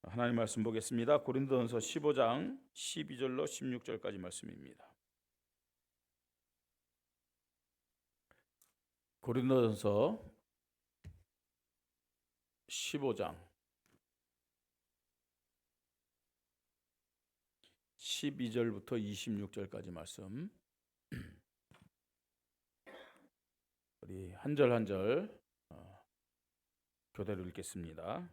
하나님 말씀 보겠습니다. 고린도전서 15장 12절로 16절까지 말씀입니다. 고린도전서 15장 12절부터 26절까지 말씀. 우리 한 절 한 절 교대로 읽겠습니다.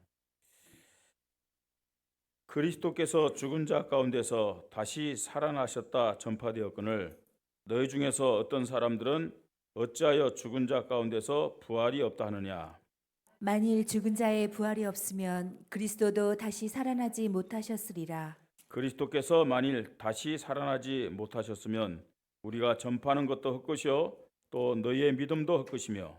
그리스도께서 죽은 자 가운데서 다시 살아나셨다 전파되었거늘 너희 중에서 어떤 사람들은 어찌하여 죽은 자 가운데서 부활이 없다 하느냐. 만일 죽은 자의 부활이 없으면 그리스도도 다시 살아나지 못하셨으리라. 그리스도께서 만일 다시 살아나지 못하셨으면 우리가 전파하는 것도 헛것이요 또 너희의 믿음도 헛것이며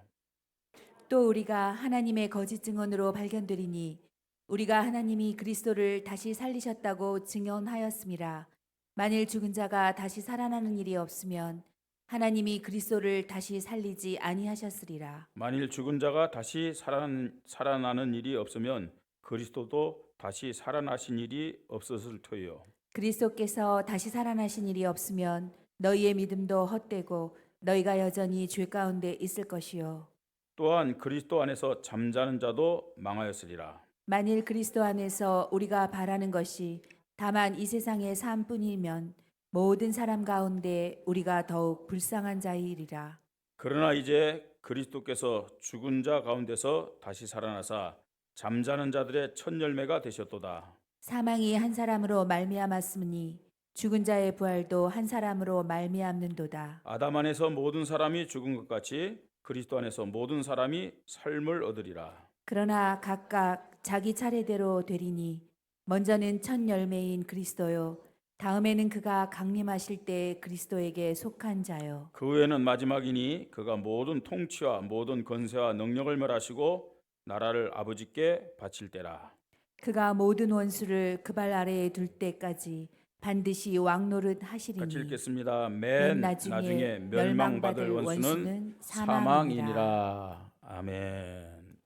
또 우리가 하나님의 거짓 증언으로 발견되리니 우리가 하나님이 그리스도를 다시 살리셨다고 증언하였음이라. 만일 죽은 자가 다시 살아나는 일이 없으면 하나님이 그리스도를 다시 살리지 아니하셨으리라. 만일 죽은 자가 다시 살아나는 일이 없으면 그리스도도 다시 살아나신 일이 없었을 터이요. 그리스도께서 다시 살아나신 일이 없으면 너희의 믿음도 헛되고 너희가 여전히 죄 가운데 있을 것이요. 또한 그리스도 안에서 잠자는 자도 망하였으리라. 만일 그리스도 안에서 우리가 바라는 것이 다만 이 세상의 삶뿐이면 모든 사람 가운데 우리가 더욱 불쌍한 자이리라. 그러나 이제 그리스도께서 죽은 자 가운데서 다시 살아나사 잠자는 자들의 첫 열매가 되셨도다. 사망이 한 사람으로 말미암았으니 죽은 자의 부활도 한 사람으로 말미암는도다. 아담 안에서 모든 사람이 죽은 것 같이 그리스도 안에서 모든 사람이 삶을 얻으리라. 그러나 각각 자기 차례대로 되리니 먼저는 첫 열매인 그리스도요 다음에는 그가 강림하실 때 그리스도에게 속한 자요. 그 후에는 마지막이니 그가 모든 통치와 모든 권세와 능력을 멸하시고 나라를 아버지께 바칠 때라. 그가 모든 원수를 그 발 아래에 둘 때까지 반드시 왕노릇 같이 하시리니 읽겠습니다. 맨 맨 나중에 멸망받을 원수는 사망이니라. 아멘.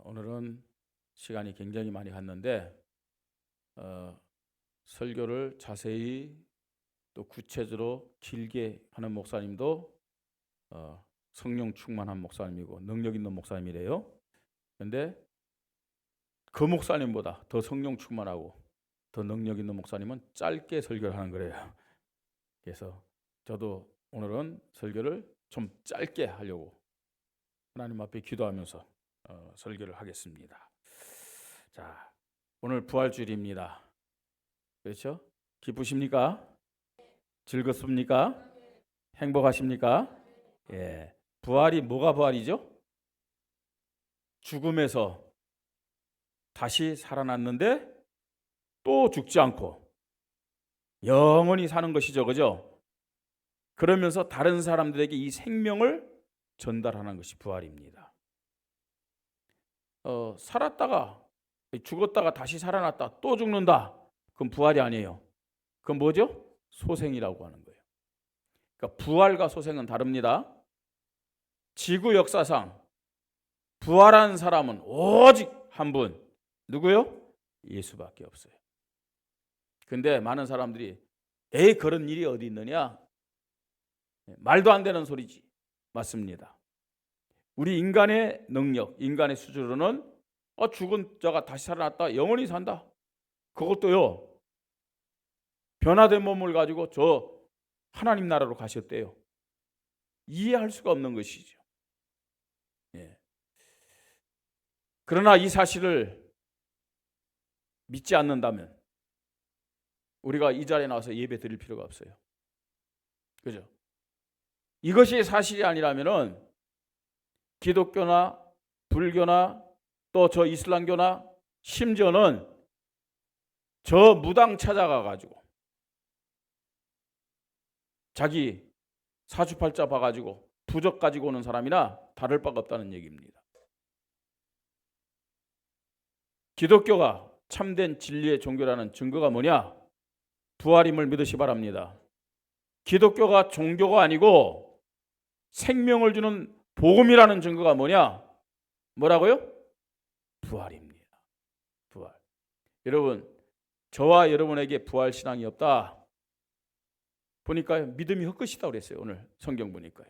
오늘은 시간이 굉장히 많이 갔는데 설교를 자세히 또 구체적으로 길게 하는 목사님도 성령 충만한 목사님이고 능력 있는 목사님이래요. 그런데 그 목사님보다 더 성령 충만하고 더 능력 있는 목사님은 짧게 설교를 하는 거래요. 그래서 저도 오늘은 설교를 좀 짧게 하려고 하나님 앞에 기도하면서 설교를 하겠습니다. 자, 오늘 부활주일입니다. 그렇죠? 기쁘십니까? 즐겁습니까? 행복하십니까? 예. 부활이 뭐가 부활이죠? 죽음에서 다시 살아났는데 또 죽지 않고 영원히 사는 것이죠. 그죠? 그러면서 다른 사람들에게 이 생명을 전달하는 것이 부활입니다. 살았다가 죽었다가 다시 살아났다 또 죽는다. 그건 부활이 아니에요. 그건 뭐죠? 소생이라고 하는 거예요. 그러니까 부활과 소생은 다릅니다. 지구 역사상 부활한 사람은 오직 한 분. 누구요? 예수밖에 없어요. 근데 많은 사람들이 에이 그런 일이 어디 있느냐? 말도 안 되는 소리지. 맞습니다. 우리 인간의 능력, 인간의 수준으로는 죽은 자가 다시 살아났다, 영원히 산다. 그것도요. 변화된 몸을 가지고 저 하나님 나라로 가셨대요. 이해할 수가 없는 것이죠. 예. 그러나 이 사실을 믿지 않는다면 우리가 이 자리에 나와서 예배 드릴 필요가 없어요. 그죠? 이것이 사실이 아니라면은 기독교나 불교나 또 저 이슬람교나 심지어는 저 무당 찾아가 가지고 자기 사주팔자 봐가지고 부적 가지고 오는 사람이나 다를 바가 없다는 얘기입니다. 기독교가 참된 진리의 종교라는 증거가 뭐냐? 부활임을 믿으시 바랍니다. 기독교가 종교가 아니고 생명을 주는 복음이라는 증거가 뭐냐? 뭐라고요? 부활입니다. 부활. 여러분, 저와 여러분에게 부활 신앙이 없다. 보니까요, 믿음이 헛것이다 그랬어요. 오늘 성경 보니까요.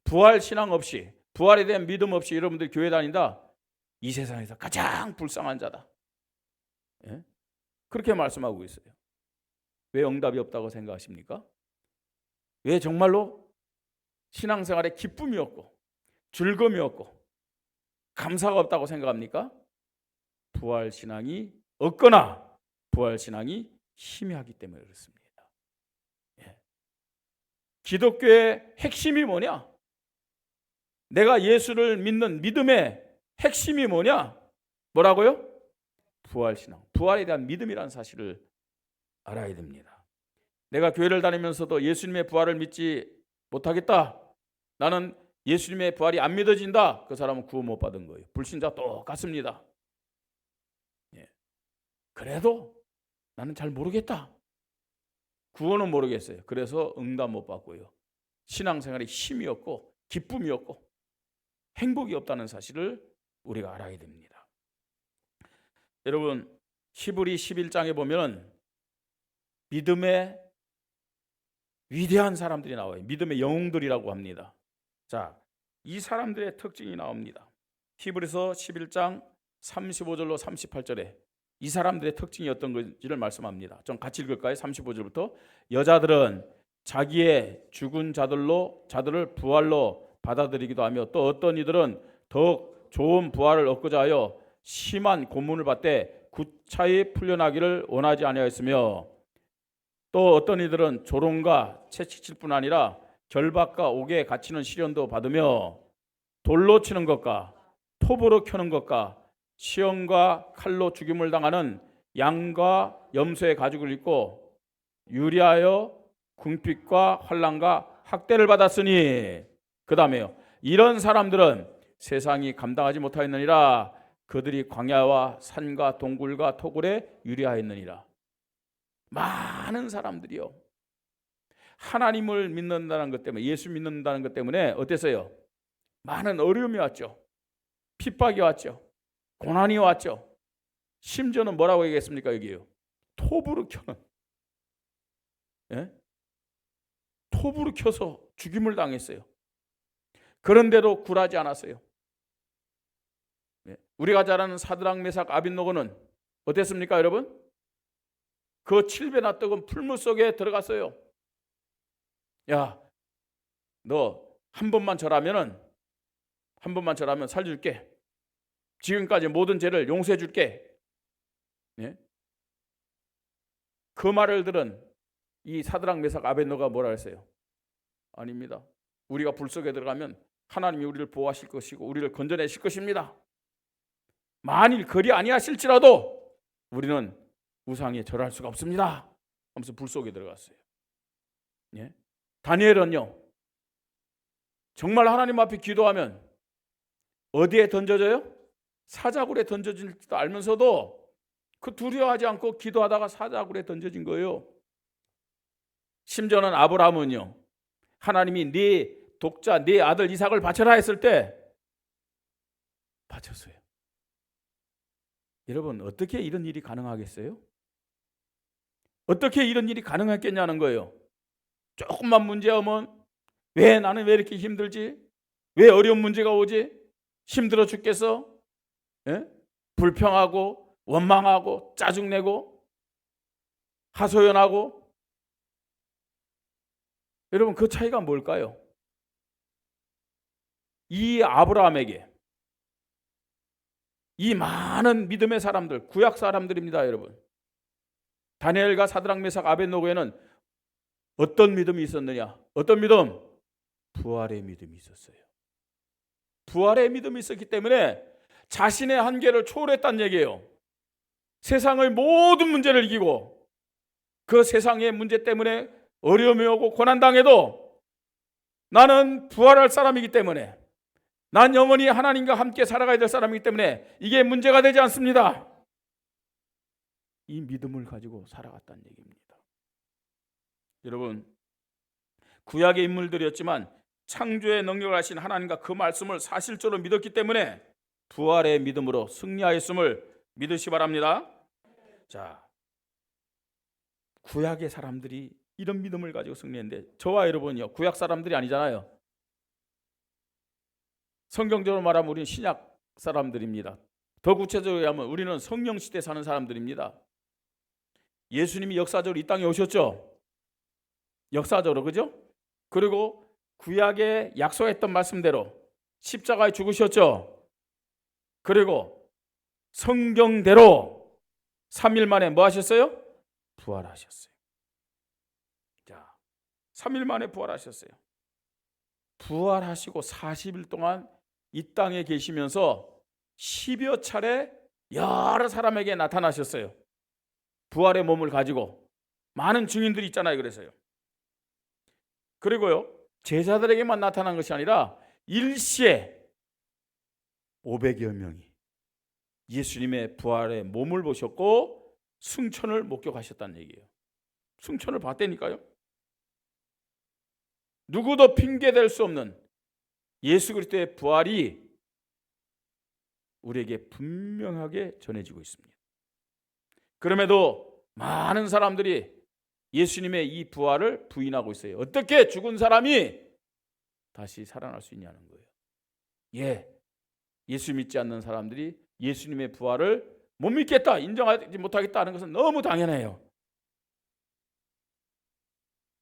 부활 신앙 없이, 부활에 대한 믿음 없이 여러분들 교회 다닌다, 이 세상에서 가장 불쌍한 자다. 예? 그렇게 말씀하고 있어요. 왜 응답이 없다고 생각하십니까? 왜 정말로 신앙생활에 기쁨이 없고 즐거움이 없고 감사가 없다고 생각합니까? 부활 신앙이 없거나 부활 신앙이 희미하기 때문에 그렇습니다. 예. 기독교의 핵심이 뭐냐? 내가 예수를 믿는 믿음의 핵심이 뭐냐? 뭐라고요? 부활 신앙, 부활에 대한 믿음이라는 사실을 알아야 됩니다. 내가 교회를 다니면서도 예수님의 부활을 믿지 못하겠다, 나는 예수님의 부활이 안 믿어진다, 그 사람은 구원 못 받은 거예요. 불신자 똑같습니다. 예. 그래도 나는 잘 모르겠다, 구원은 모르겠어요. 그래서 응답 못 받고요, 신앙생활에 힘이 없고 기쁨이 없고 행복이 없다는 사실을 우리가 알아야 됩니다. 여러분, 히브리 11장에 보면 믿음의 위대한 사람들이 나와요. 믿음의 영웅들이라고 합니다. 자, 이 사람들의 특징이 나옵니다. 히브리서 11장 35절로 38절에 이 사람들의 특징이 어떤 건지를 말씀합니다. 좀 같이 읽을까요? 35절부터. 여자들은 자기의 죽은 자들을 부활로 받아들이기도 하며, 또 어떤 이들은 더욱 좋은 부활을 얻고자 하여 심한 고문을 받되 구차히 풀려나기를 원하지 아니하였으며, 또 어떤 이들은 조롱과 채찍질 뿐 아니라 결박과 옥에 갇히는 시련도 받으며 돌로 치는 것과 톱으로 켜는 것과 시험과 칼로 죽임을 당하는 양과 염소의 가죽을 입고 유리하여 궁핍과 환난과 학대를 받았으니, 그 다음에요, 이런 사람들은 세상이 감당하지 못하였느니라. 그들이 광야와 산과 동굴과 토굴에 유리하였느니라. 많은 사람들이요, 하나님을 믿는다는 것 때문에, 예수 믿는다는 것 때문에 어땠어요? 많은 어려움이 왔죠. 핍박이 왔죠. 고난이 왔죠. 심지어는 뭐라고 얘기했습니까? 여기요, 톱으로 켜는, 예? 톱으로 켜서 죽임을 당했어요. 그런데도 굴하지 않았어요. 예. 우리가 잘 아는 사드락 메삭 아벳노고는 어땠습니까, 여러분? 그 7배나 뜨거운 풀물 속에 들어갔어요. 야, 너 한 번만 절하면 살려줄게. 지금까지 모든 죄를 용서해 줄게. 예? 그 말을 들은 이 사드락 메삭 아벳노가 뭐라 했어요? 아닙니다. 우리가 불 속에 들어가면 하나님이 우리를 보호하실 것이고 우리를 건져내실 것입니다. 만일 그리 아니하실지라도 우리는 우상에 절할 수가 없습니다 하면서 불 속에 들어갔어요. 예? 다니엘은요, 정말 하나님 앞에 기도하면 어디에 던져져요? 사자굴에 던져질 줄 알면서도 그 두려워하지 않고 기도하다가 사자굴에 던져진 거예요. 심지어는 아브라함은요, 하나님이 네 독자 네 아들 이삭을 바쳐라 했을 때 바쳤어요. 여러분, 어떻게 이런 일이 가능하겠어요? 어떻게 이런 일이 가능했겠냐는 거예요. 조금만 문제하면 나는 왜 이렇게 힘들지? 왜 어려운 문제가 오지? 힘들어 죽겠어? 예? 불평하고 원망하고 짜증내고 하소연하고. 여러분, 그 차이가 뭘까요? 이 아브라함에게 이 많은 믿음의 사람들, 구약 사람들입니다, 여러분. 다니엘과 사드락 메삭 아벳노고에는 어떤 믿음이 있었느냐? 어떤 믿음? 부활의 믿음이 있었어요. 부활의 믿음이 있었기 때문에 자신의 한계를 초월했다는 얘기예요. 세상의 모든 문제를 이기고 그 세상의 문제 때문에 어려움이 오고 고난당해도 나는 부활할 사람이기 때문에, 난 영원히 하나님과 함께 살아가야 될 사람이기 때문에 이게 문제가 되지 않습니다. 이 믿음을 가지고 살아갔다는 얘기입니다. 여러분, 구약의 인물들이었지만 창조의 능력을 하신 하나님과 그 말씀을 사실적으로 믿었기 때문에 부활의 믿음으로 승리하였음을 믿으시 바랍니다. 자, 구약의 사람들이 이런 믿음을 가지고 승리했는데 저와 여러분요 구약 사람들이 아니잖아요. 성경적으로 말하면 우리는 신약 사람들입니다. 더 구체적으로 하면 우리는 성령 시대 사는 사람들입니다. 예수님이 역사적으로 이 땅에 오셨죠. 역사적으로, 그죠? 그리고 구약에 약속했던 말씀대로 십자가에 죽으셨죠. 그리고 성경대로 3일 만에 뭐 하셨어요? 부활하셨어요. 자, 3일 만에 부활하셨어요. 부활하시고 40일 동안 이 땅에 계시면서 10여 차례 여러 사람에게 나타나셨어요. 부활의 몸을 가지고 많은 증인들이 있잖아요. 그래서요. 그리고요, 제자들에게만 나타난 것이 아니라 일시에 500여 명이 예수님의 부활의 몸을 보셨고 승천을 목격하셨다는 얘기예요. 승천을 봤다니까요. 누구도 핑계댈 수 없는 예수 그리스도의 부활이 우리에게 분명하게 전해지고 있습니다. 그럼에도 많은 사람들이 예수님의 이 부활을 부인하고 있어요. 어떻게 죽은 사람이 다시 살아날 수 있냐는 거예요. 예수 믿지 않는 사람들이 예수님의 부활을 못 믿겠다, 인정하지 못하겠다 하는 것은 너무 당연해요.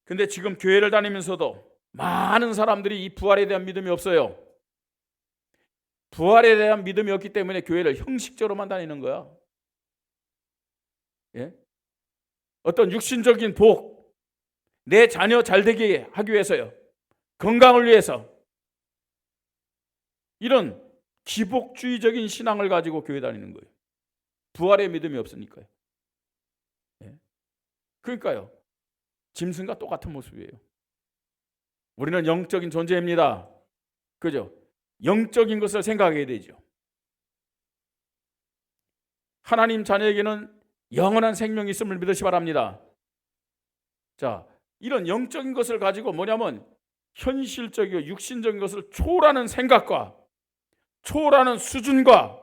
근데 지금 교회를 다니면서도 많은 사람들이 이 부활에 대한 믿음이 없어요. 부활에 대한 믿음이 없기 때문에 교회를 형식적으로만 다니는 거야. 어떤 육신적인 복, 내 자녀 잘 되게 하기 위해서요, 건강을 위해서, 이런 기복주의적인 신앙을 가지고 교회 다니는 거예요. 부활의 믿음이 없으니까요. 그러니까요, 짐승과 똑같은 모습이에요. 우리는 영적인 존재입니다. 그죠? 영적인 것을 생각해야 되죠. 하나님 자녀에게는 영원한 생명이 있음을 믿으시 바랍니다. 자, 이런 영적인 것을 가지고 뭐냐면 현실적이고 육신적인 것을 초월하는 생각과 초월하는 수준과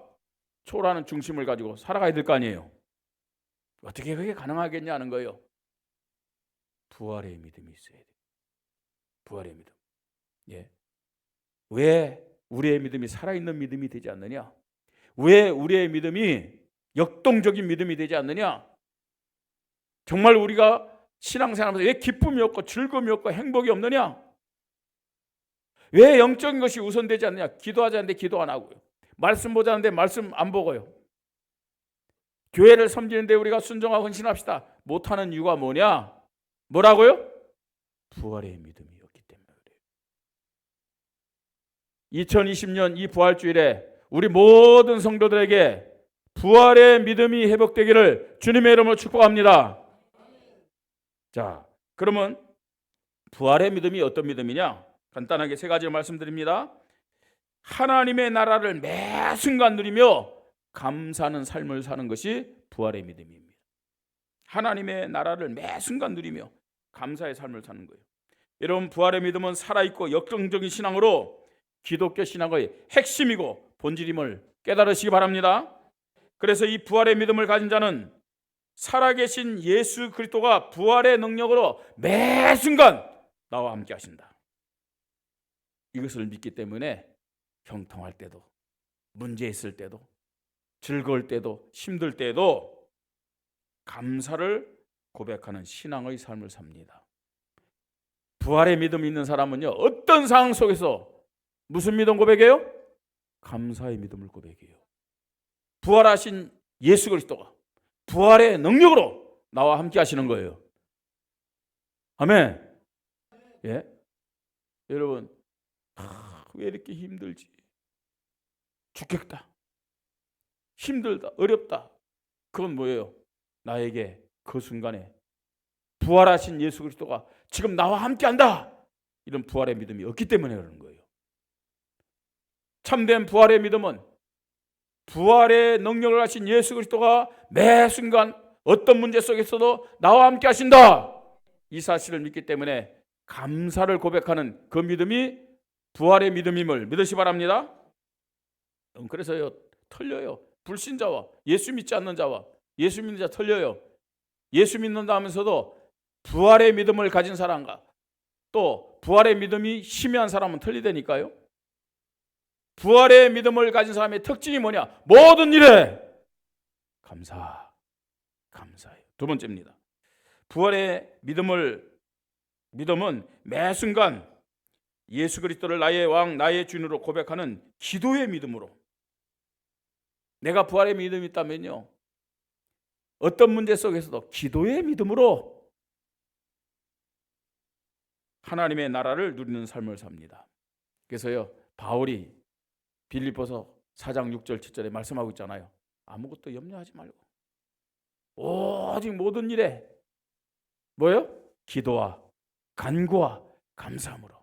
초월하는 중심을 가지고 살아가야 될 거 아니에요. 어떻게 그게 가능하겠냐는 거예요. 부활의 믿음이 있어야 돼요. 부활의 믿음. 왜 우리의 믿음이 살아있는 믿음이 되지 않느냐? 왜 우리의 믿음이 역동적인 믿음이 되지 않느냐? 정말 우리가 신앙생활하면서 왜 기쁨이 없고 즐거움이 없고 행복이 없느냐? 왜 영적인 것이 우선되지 않느냐? 기도하지 않는데 기도 안 하고요. 말씀 보지 않는데 말씀 안 보고요. 교회를 섬기는데 우리가 순종하고 헌신합시다 못하는 이유가 뭐냐? 뭐라고요? 부활의 믿음이 없기 때문에 그래요. 2020년 이 부활주일에 우리 모든 성도들에게 부활의 믿음이 회복되기를 주님의 이름으로 축복합니다. 자, 그러면 부활의 믿음이 어떤 믿음이냐? 간단하게 세 가지 말씀드립니다. 하나님의 나라를 매 순간 누리며 감사하는 삶을 사는 것이 부활의 믿음입니다. 하나님의 나라를 매 순간 누리며 감사의 삶을 사는 거예요. 여러분, 부활의 믿음은 살아있고 역동적인 신앙으로 기독교 신앙의 핵심이고 본질임을 깨달으시기 바랍니다. 그래서 이 부활의 믿음을 가진 자는 살아계신 예수 그리스도가 부활의 능력으로 매 순간 나와 함께 하신다. 이것을 믿기 때문에 형통할 때도, 문제 있을 때도, 즐거울 때도, 힘들 때도 감사를 고백하는 신앙의 삶을 삽니다. 부활의 믿음이 있는 사람은요, 어떤 상황 속에서 무슨 믿음 고백해요? 감사의 믿음을 고백해요. 부활하신 예수 그리스도가 부활의 능력으로 나와 함께 하시는 거예요. 아멘. 여러분, 왜 이렇게 힘들지? 죽겠다, 힘들다, 어렵다. 그건 뭐예요? 나에게 그 순간에 부활하신 예수 그리스도가 지금 나와 함께한다, 이런 부활의 믿음이 없기 때문에 그러는 거예요. 참된 부활의 믿음은 부활의 능력을 하신 예수 그리스도가 매 순간 어떤 문제 속에서도 나와 함께 하신다, 이 사실을 믿기 때문에 감사를 고백하는 그 믿음이 부활의 믿음임을 믿으시 바랍니다. 그래서요, 틀려요. 불신자와 예수 믿지 않는 자와 예수 믿는 자 틀려요. 예수 믿는다 하면서도 부활의 믿음을 가진 사람과 또 부활의 믿음이 희미한 사람은 틀리다니까요. 부활의 믿음을 가진 사람의 특징이 뭐냐? 모든 일에 감사해요. 두 번째입니다. 부활의 믿음은 매 순간 예수 그리스도를 나의 왕, 나의 주인으로 고백하는 기도의 믿음으로. 내가 부활의 믿음이 있다면요, 어떤 문제 속에서도 기도의 믿음으로 하나님의 나라를 누리는 삶을 삽니다. 그래서요, 바울이 빌립보서 4장 6절 7절에 말씀하고 있잖아요. 아무것도 염려하지 말고 오직 모든 일에 뭐예요? 기도와 간구와 감사함으로.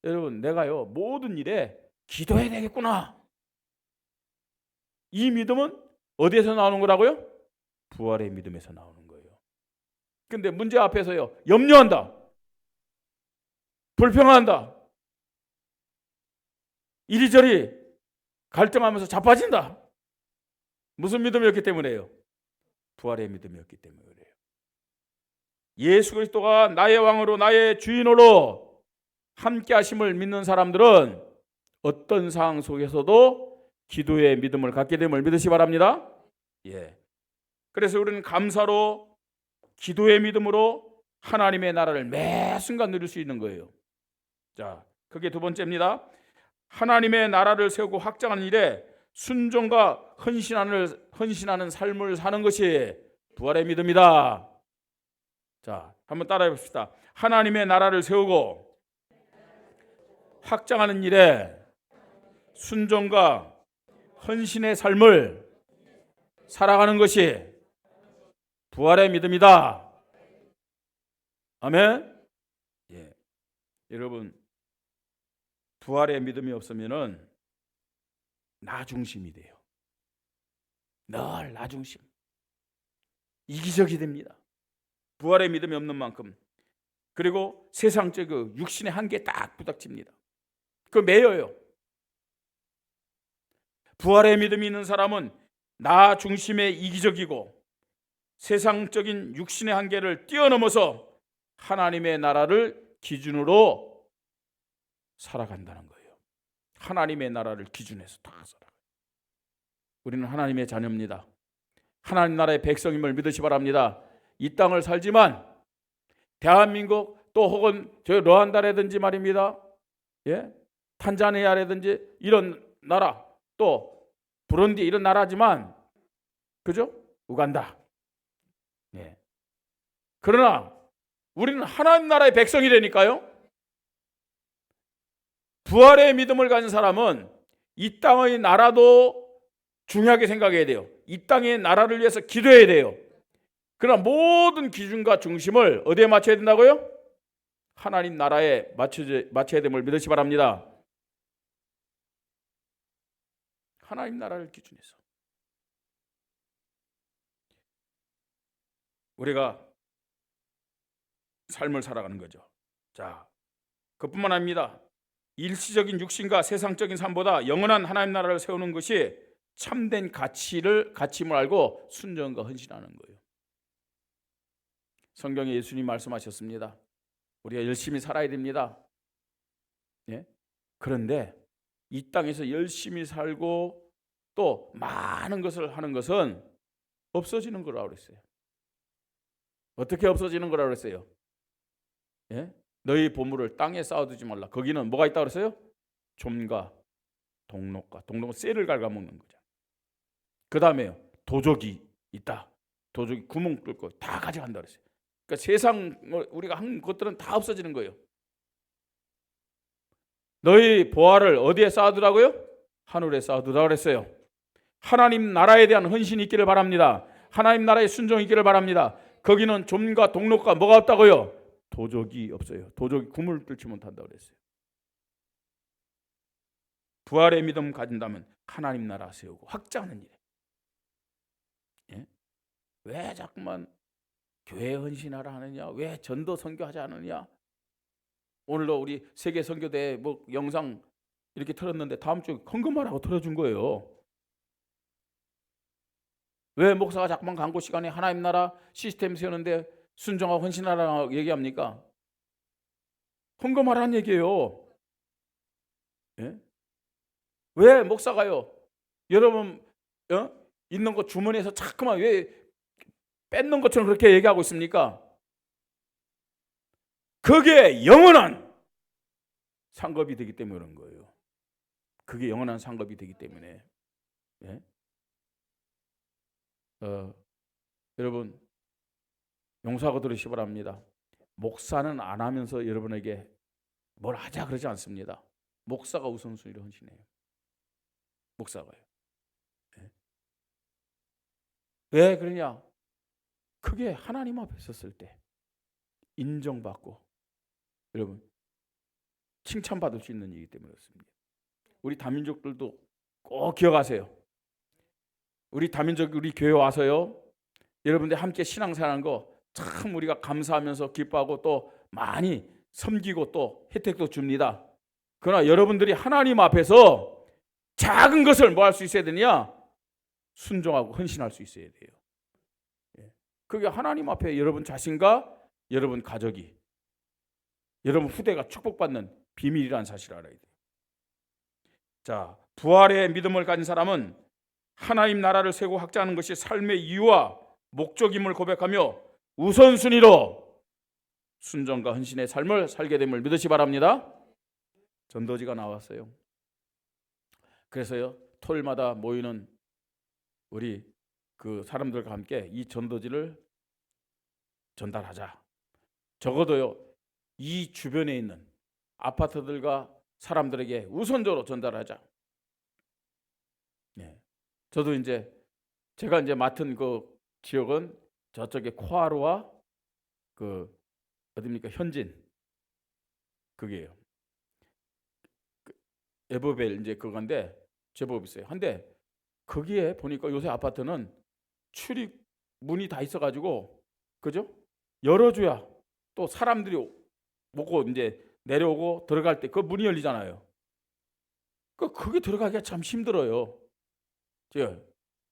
여러분, 내가요 모든 일에 기도해야 되겠구나. 이 믿음은 어디에서 나오는 거라고요? 부활의 믿음에서 나오는 거예요. 근데 문제 앞에서요 염려한다, 불평한다, 이리저리 갈등하면서 자빠진다. 무슨 믿음이었기 때문에요? 부활의 믿음이었기 때문에 그래요. 예수 그리스도가 나의 왕으로 나의 주인으로 함께 하심을 믿는 사람들은 어떤 상황 속에서도 기도의 믿음을 갖게 됨을 믿으시 바랍니다. 예. 그래서 우리는 감사로 기도의 믿음으로 하나님의 나라를 매 순간 누릴 수 있는 거예요. 자, 그게 두 번째입니다. 하나님의 나라를 세우고 확장하는 일에 순종과 헌신하는 삶을 사는 것이 부활의 믿음이다. 자, 한번 따라해 봅시다. 하나님의 나라를 세우고 확장하는 일에 순종과 헌신의 삶을 살아가는 것이 부활의 믿음이다. 아멘. 예. 여러분, 부활의 믿음이 없으면은 나 중심이 돼요. 늘 나 중심. 이기적이 됩니다. 부활의 믿음이 없는 만큼. 그리고 세상적 그 육신의 한계에 딱 부닥칩니다. 그 매여요. 부활의 믿음이 있는 사람은 나 중심의 이기적이고 세상적인 육신의 한계를 뛰어넘어서 하나님의 나라를 기준으로 살아간다는 거예요. 하나님의 나라를 기준해서 다 살아가요. 우리는 하나님의 자녀입니다. 하나님 나라의 백성임을 믿으시 바랍니다. 이 땅을 살지만 대한민국 또 혹은 저 르완다라든지 말입니다. 예? 탄자니아라든지 이런 나라, 또 부룬디 이런 나라지만, 그죠? 우간다. 예. 그러나 우리는 하나님 나라의 백성이 되니까요. 부활의 믿음을 가진 사람은 이 땅의 나라도 중요하게 생각해야 돼요. 이 땅의 나라를 위해서 기도해야 돼요. 그러나 모든 기준과 중심을 어디에 맞춰야 된다고요? 하나님 나라에 맞춰야 됨을 믿으시 바랍니다. 하나님 나라를 기준해서 우리가 삶을 살아가는 거죠. 자, 그뿐만 아닙니다. 일시적인 육신과 세상적인 삶보다 영원한 하나님 나라를 세우는 것이 참된 가치임을 알고 순종과 헌신하는 거예요. 성경에 예수님 말씀하셨습니다. 우리가 열심히 살아야 됩니다. 예? 그런데 이 땅에서 열심히 살고 또 많은 것을 하는 것은 없어지는 거라고 그랬어요. 어떻게 없어지는 거라고 그랬어요? 예? 너희 보물을 땅에 쌓아두지 말라. 거기는 뭐가 있다고 그랬어요? 좀과 동록은 쇠를 갉아먹는 거죠. 그 다음에요, 도적이 있다. 도적이 구멍 뚫고 다 가져간다 그랬어요. 그러니까 세상 우리가 한 것들은 다 없어지는 거예요. 너희 보화를 어디에 쌓아두라고요? 하늘에 쌓아두라 그랬어요. 하나님 나라에 대한 헌신이 있기를 바랍니다. 하나님 나라에 순종이 있기를 바랍니다. 거기는 좀과 동록과 뭐가 없다고요? 도적이 없어요. 도적이 구멍을 뚫지 못한다고 그랬어요. 부활의 믿음 가진다면 하나님 나라 세우고 확장하는 일. 예? 왜 자꾸만 교회 헌신하라 하느냐? 왜 전도 선교하지 않느냐? 오늘도 우리 세계 선교대 뭐 영상 이렇게 틀었는데 다음 주에 헌금하라고 틀어준 거예요. 왜 목사가 자꾸만 광고 시간에 하나님 나라 시스템 세우는데 순종하고 헌신하라고 얘기합니까? 헌금하라는 얘기예요. 예? 왜 목사가요? 여러분 있는 거 주머니에서 자꾸만 왜 뺏는 것처럼 그렇게 얘기하고 있습니까? 그게 영원한 상급이 되기 때문에 그런 거예요. 그게 영원한 상급이 되기 때문에. 예? 여러분 용서하고 들으시기 바랍니다. 목사는 안 하면서 여러분에게 뭘 하자 그러지 않습니다. 목사가 우선순위로 헌신해요. 목사가요. 예? 왜 그러냐? 그게 하나님 앞에 섰을 때 인정받고 여러분 칭찬받을 수 있는 일이기 때문에 그렇습니다. 우리 다민족들도 꼭 기억하세요. 우리 다민족 우리 교회 와서요. 여러분들 함께 신앙생활하는 거 참 우리가 감사하면서 기뻐하고 또 많이 섬기고 또 혜택도 줍니다. 그러나 여러분들이 하나님 앞에서 작은 것을 뭐 할 수 있어야 되냐? 순종하고 헌신할 수 있어야 돼요. 그게 하나님 앞에 여러분 자신과 여러분 가족이 여러분 후대가 축복받는 비밀이라는 사실을 알아야 돼요. 자, 부활의 믿음을 가진 사람은 하나님 나라를 세우고 확장하는 것이 삶의 이유와 목적임을 고백하며 우선순위로 순종과 헌신의 삶을 살게 됨을 믿으시 바랍니다. 전도지가 나왔어요. 그래서요 토요일마다 모이는 우리 그 사람들과 함께 이 전도지를 전달하자. 적어도요 이 주변에 있는 아파트들과 사람들에게 우선적으로 전달하자. 네. 저도 제가 맡은 그 지역은 저쪽에 코하루와 그 어디입니까 현진 그게요. 에버벨 그건데 제법 있어요. 근데 거기에 보니까 요새 아파트는 출입 문이 다 있어가지고 그죠? 열어줘야 또 사람들이 먹고 내려오고 들어갈 때 그 문이 열리잖아요. 그게 들어가기가 참 힘들어요.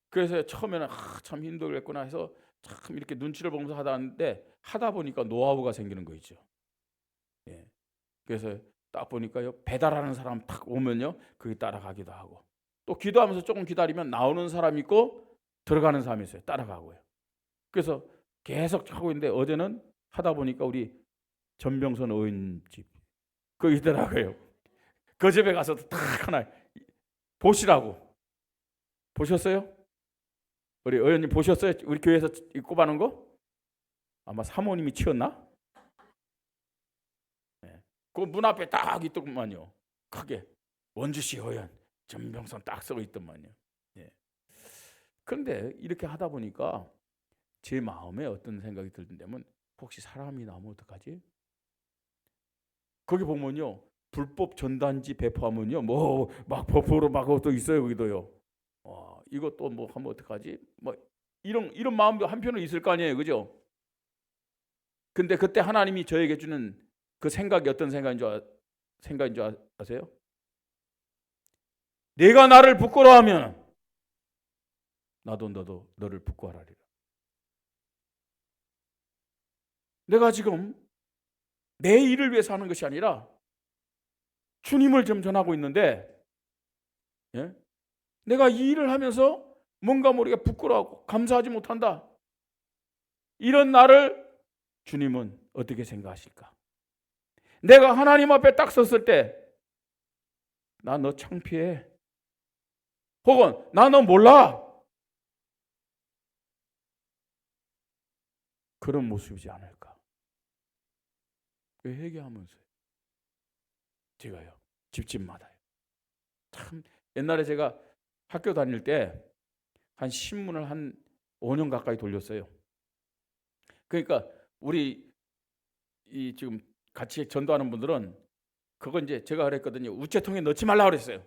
그래서 처음에는 참 힘들겠구나 해서 참 이렇게 눈치를 보면서 하다 보니까 노하우가 생기는 거 있죠. 예. 그래서 딱 보니까요 배달하는 사람 딱 오면요 거기 따라가기도 하고 또 기도하면서 조금 기다리면 나오는 사람 있고 들어가는 사람이 있어요. 따라가고요. 그래서 계속 하고 있는데 어제는 하다 보니까 우리 전병선 의원 집 거기 있더라고요. 그 집에 가서 딱 하나 보시라고. 보셨어요? 우리 의원님 보셨어요? 우리 교회에서 꼽아놓은 거? 아마 사모님이 치웠나? 네. 그 문 앞에 딱 있더만요. 크게 원주시 의원 전병선 딱 쓰고 있더만요. 네. 그런데 이렇게 하다 보니까 제 마음에 어떤 생각이 들던데면 혹시 사람이 나오면 어떡하지? 거기 보면요 불법 전단지 배포하면요 뭐 막 법으로 막 또 있어요 거기도요. 이것도 뭐 하면 어떡하지? 뭐 이런 마음도 한편으로 있을 거 아니에요, 그죠? 근데 그때 하나님이 저에게 주는 그 생각이 어떤 생각인 줄 아세요? 내가 나를 부끄러워하면 나도 너도 너를 부끄러워하리라. 내가 지금 내 일을 위해서 하는 것이 아니라 주님을 좀 전하고 있는데 예? 내가 이 일을 하면서 뭔가 모르게 부끄러워하고 감사하지 못한다. 이런 나를 주님은 어떻게 생각하실까? 내가 하나님 앞에 딱 섰을 때 나 너 창피해. 혹은 나 너 몰라. 그런 모습이지 않을까? 회개하면서요. 제가요. 집집마다요. 참 옛날에 제가 학교 다닐 때 한 신문을 한 5년 가까이 돌렸어요. 그러니까 우리 이 지금 같이 전도하는 분들은 그건 제가 그랬거든요. 우체통에 넣지 말라 그랬어요.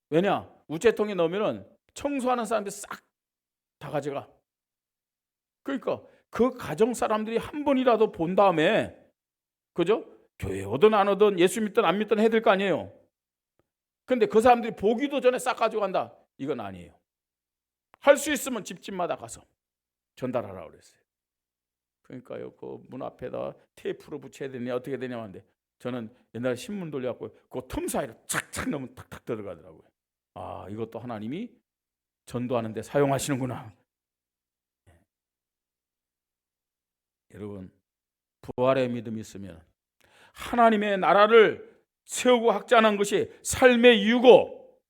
왜냐? 우체통에 넣으면은 청소하는 사람들이 싹 다 가져가. 그러니까 그 가정 사람들이 한 번이라도 본 다음에 그죠? 교회 오든 안 오든 예수 믿든 안 믿든 해야 될 거 아니에요. 근데 그 사람들이 보기도 전에 싹 가져간다. 이건 아니에요. 할 수 있으면 집집마다 가서 전달하라고 그랬어요. 그러니까요, 그 문 앞에다 테이프로 붙여야 되냐 어떻게 되냐 하는데 저는 옛날에 신문 돌려갖고 그 틈 사이로 착착 넣으면 탁탁 들어가더라고요. 아, 이것도 하나님이 전도하는 데 사용하시는구나. 여러분, 부활의 믿음이 있으면 하나님의 나라를 세우고 확장하는 것이 삶의 이유고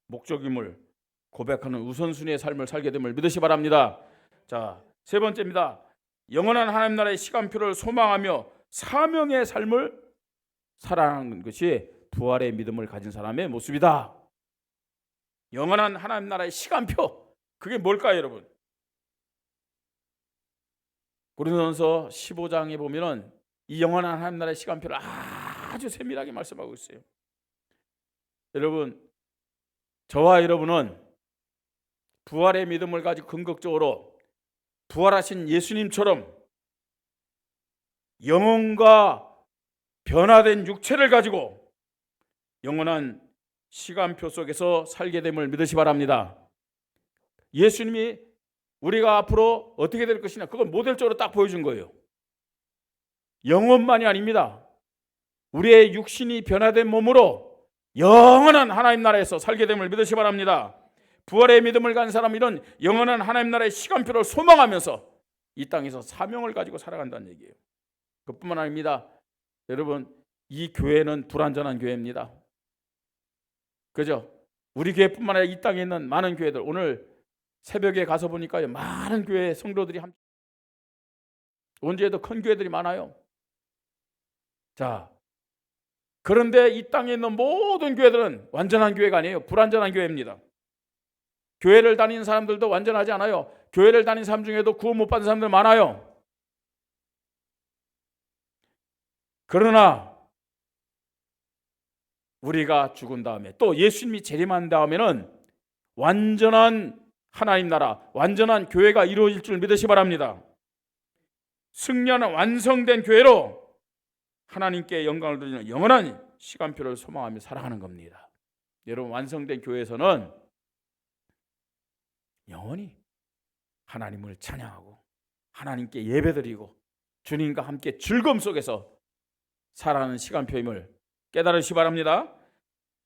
목적임을 고백하는 우선순위의 삶을 살게 됨을 믿으시 바랍니다. 자, 세 번째입니다. 영원한 하나님 나라의 시간표를 소망하며 사명의 삶을 살아가는 것이 부활의 믿음을 가진 사람의 모습이다. 영원한 하나님 나라의 시간표, 그게 뭘까요, 여러분? 고린도전서 15장에 보면은 이 영원한 하나님 나라의 시간표를 아주 세밀하게 말씀하고 있어요. 여러분, 저와 여러분은 부활의 믿음을 가지고 긍정적으로 부활하신 예수님처럼 영혼과 변화된 육체를 가지고 영원한 시간표 속에서 살게 됨을 믿으시 바랍니다. 예수님이 우리가 앞으로 어떻게 될 것이냐, 그걸 모델적으로 딱 보여준 거예요. 영혼만이 아닙니다. 우리의 육신이 변화된 몸으로 영원한 하나님 나라에서 살게 됨을 믿으시 바랍니다. 부활의 믿음을 가진 사람은 이런 영원한 하나님 나라의 시간표를 소망하면서 이 땅에서 사명을 가지고 살아간다는 얘기예요. 그뿐만 아닙니다. 여러분, 이 교회는 불완전한 교회입니다. 그죠? 우리 교회뿐만 아니라 이 땅에 있는 많은 교회들, 오늘 새벽에 가서 보니까 많은 교회 성도들이 언제에도 큰 교회들이 많아요. 자, 그런데 이 땅에 있는 모든 교회들은 완전한 교회가 아니에요. 불완전한 교회입니다. 교회를 다니는 사람들도 완전하지 않아요. 교회를 다니는 사람 중에도 구원 못 받은 사람들 많아요. 그러나 우리가 죽은 다음에 또 예수님이 재림한 다음에는 완전한 하나님 나라, 완전한 교회가 이루어질 줄 믿으시 바랍니다. 승리하는 완성된 교회로 하나님께 영광을 드리는 영원한 시간표를 소망하며 살아가는 겁니다. 여러분, 완성된 교회에서는 영원히 하나님을 찬양하고 하나님께 예배드리고 주님과 함께 즐거움 속에서 살아가는 시간표임을 깨달으시 바랍니다.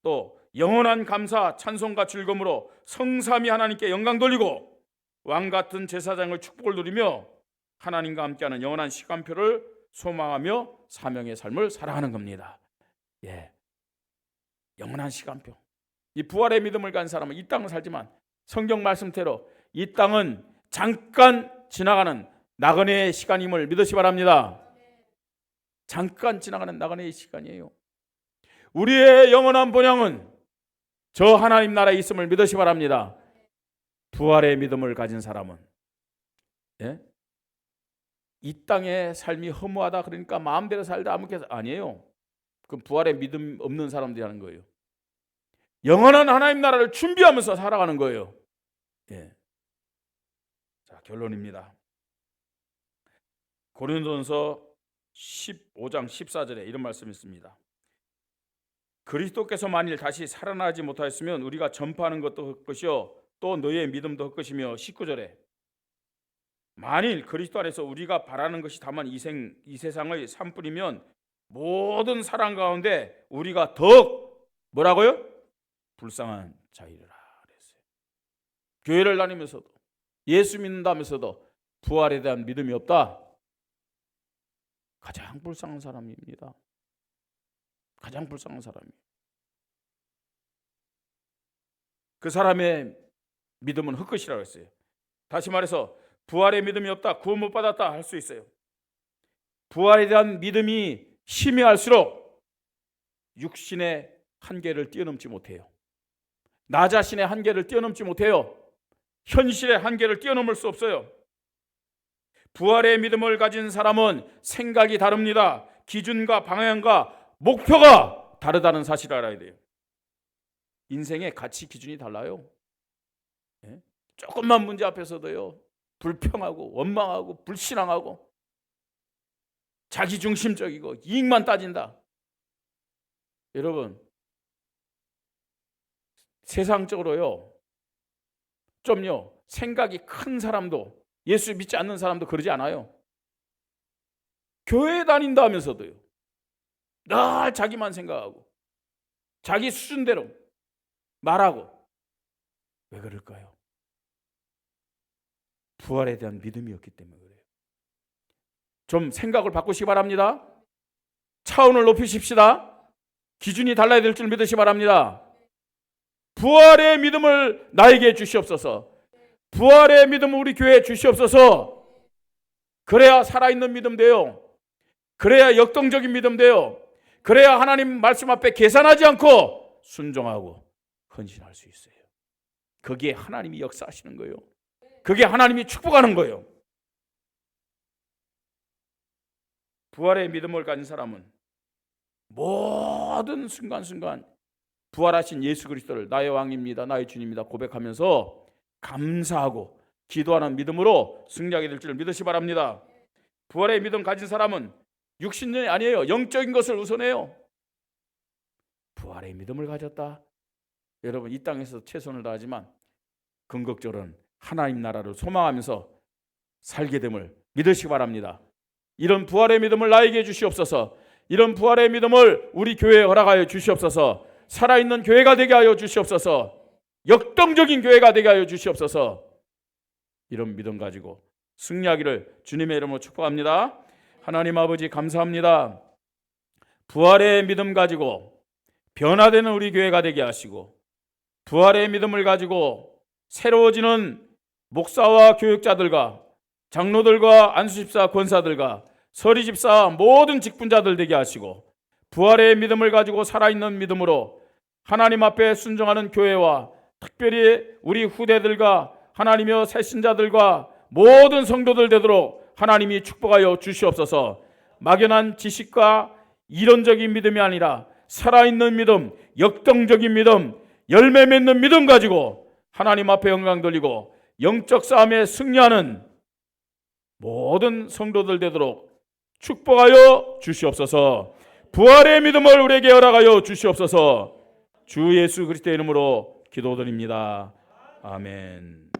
또 영원한 감사, 찬송과 즐거움으로 성삼위 하나님께 영광 돌리고 왕같은 제사장의 축복을 누리며 하나님과 함께하는 영원한 시간표를 소망하며 사명의 삶을 살아가는 겁니다. 예, 영원한 시간표. 이 부활의 믿음을 가진 사람은 이 땅을 살지만 성경 말씀대로 이 땅은 잠깐 지나가는 나그네의 시간임을 믿으시 바랍니다. 잠깐 지나가는 나그네의 시간이에요. 우리의 영원한 본향은 저 하나님 나라에 있음을 믿으시 바랍니다. 부활의 믿음을 가진 사람은, 예? 이 땅의 삶이 허무하다 그러니까 마음대로 살다 아무렇게나 아니에요. 그럼 부활의 믿음 없는 사람들이 하는 거예요. 영원한 하나님 나라를 준비하면서 살아가는 거예요. 예. 자, 결론입니다. 고린도전서 15장 14절에 이런 말씀이 있습니다. 그리스도께서 만일 다시 살아나지 못하였으면 우리가 전파하는 것도 헛것이요 또 너희의 믿음도 헛것이며 19절에 만일 그리스도 안에서 우리가 바라는 것이 다만 이 세상의 삶뿐이면 모든 사랑 가운데 우리가 더욱 뭐라고요? 불쌍한 자이르라 그랬어요. 교회를 다니면서도 예수 믿는다면서도 부활에 대한 믿음이 없다. 가장 불쌍한 사람입니다. 가장 불쌍한 사람이에요. 그 사람의 믿음은 헛것이라고 했어요. 다시 말해서 부활의 믿음이 없다, 구원 못 받았다 할 수 있어요. 부활에 대한 믿음이 희미할수록 육신의 한계를 뛰어넘지 못해요. 나 자신의 한계를 뛰어넘지 못해요. 현실의 한계를 뛰어넘을 수 없어요. 부활의 믿음을 가진 사람은 생각이 다릅니다. 기준과 방향과 목표가 다르다는 사실을 알아야 돼요. 인생의 가치 기준이 달라요. 예? 조금만 문제 앞에서도요, 불평하고 원망하고 불신앙하고 자기중심적이고 이익만 따진다. 여러분, 세상적으로요, 좀요 생각이 큰 사람도, 예수 믿지 않는 사람도 그러지 않아요. 교회 다닌다 하면서도요, 늘 자기만 생각하고 자기 수준대로 말하고. 왜 그럴까요? 부활에 대한 믿음이 없기 때문에 그래요. 좀 생각을 바꾸시기 바랍니다. 차원을 높이십시다. 기준이 달라야 될 줄 믿으시기 바랍니다. 부활의 믿음을 나에게 주시옵소서. 부활의 믿음을 우리 교회에 주시옵소서. 그래야 살아있는 믿음 돼요. 그래야 역동적인 믿음 돼요. 그래야 하나님 말씀 앞에 계산하지 않고 순종하고 헌신할 수 있어요. 거기에 하나님이 역사하시는 거예요. 그게 하나님이 축복하는 거예요. 부활의 믿음을 가진 사람은 모든 순간순간 부활하신 예수 그리스도를 나의 왕입니다, 나의 주님입니다 고백하면서 감사하고 기도하는 믿음으로 승리하게 될 줄 믿으시 바랍니다. 부활의 믿음 가진 사람은 육신이 아니에요. 영적인 것을 우선해요. 부활의 믿음을 가졌다. 여러분, 이 땅에서 최선을 다하지만 궁극적으로는 하나님 나라를 소망하면서 살게 됨을 믿으시기 바랍니다. 이런 부활의 믿음을 나에게 주시옵소서. 이런 부활의 믿음을 우리 교회에 허락하여 주시옵소서. 살아있는 교회가 되게 하여 주시옵소서. 역동적인 교회가 되게 하여 주시옵소서. 이런 믿음 가지고 승리하기를 주님의 이름으로 축복합니다. 하나님 아버지 감사합니다. 부활의 믿음 가지고 변화되는 우리 교회가 되게 하시고, 부활의 믿음을 가지고 새로워지는 목사와 교육자들과 장로들과 안수집사 권사들과 서리집사 모든 직분자들 되게 하시고, 부활의 믿음을 가지고 살아있는 믿음으로 하나님 앞에 순종하는 교회와 특별히 우리 후대들과 하나님의 새신자들과 모든 성도들 되도록 하나님이 축복하여 주시옵소서. 막연한 지식과 이론적인 믿음이 아니라 살아있는 믿음, 역동적인 믿음, 열매 맺는 믿음 가지고 하나님 앞에 영광 돌리고 영적 싸움에 승리하는 모든 성도들 되도록 축복하여 주시옵소서. 부활의 믿음을 우리에게 허락하여 주시옵소서. 주 예수 그리스도의 이름으로 기도드립니다. 아멘.